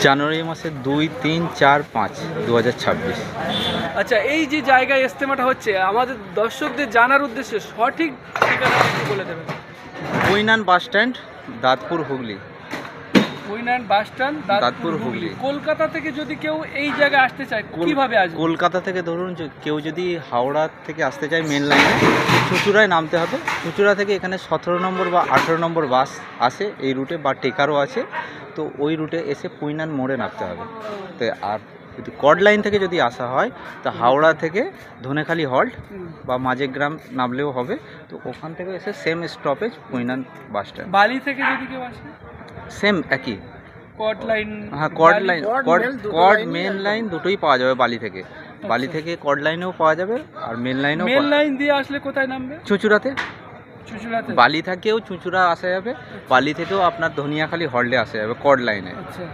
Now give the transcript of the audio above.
জানুয়ারি মাসের 2, 3, 4, 5, 2026। আচ্ছা, এই যে জায়গায় ইজতেমাটা হচ্ছে আমাদের দর্শকদের জানার উদ্দেশ্যে সঠিক ঠিকানা একটু বলে দেবেন। Kuinan bus stand, Dantpur, Hooghly. Kuinan bus stand, Dantpur, Hooghly. Kolkata থেকে যদি কেউ এই জায়গায় আসতে চায় কিভাবে আসবে? কলকাতা থেকে ধরুন কেউ যদি হাওড়া থেকে আসতে চায় মেন লাইনে, চুঁচুড়ায় নামতে হবে। চুঁচুড়া থেকে এখানে 17 নম্বর বা 18 নম্বর বাস আসে এই রুটে, বা টেকারও আছে। তো ওই রুটে এসে কুইনান মোড়ে নামতে হবে। তো আর যদি কড লাইন থেকে যদি আসা হয় তো হাওড়া থেকে ধনেখালি হল্ট বা মাঝেগ্রাম নামলেও হবে। তো ওখান থেকে এসে সেম স্টপেজ কুইনান বাস স্ট্যান্ড। বালি থেকে যদি কেউ আসে সেম একই। কড লাইন, হ্যাঁ, কড লাইন, কড মেন লাইন দুটোই পাওয়া যাবে বালি থেকে। বালি থেকে কড লাইনেও পাওয়া যাবে আর মেন লাইনেও। মেন লাইন দিয়ে আসলে কোথায় নামবে? চুঁচুড়াতে। চুঁচুড়াতে। বালি থেকেও চুঁচুড়া আসা যাবে, বালি থেকেও আপনার ধনিয়াখালি হল্টে আসা যাবে কড লাইনে। আচ্ছা।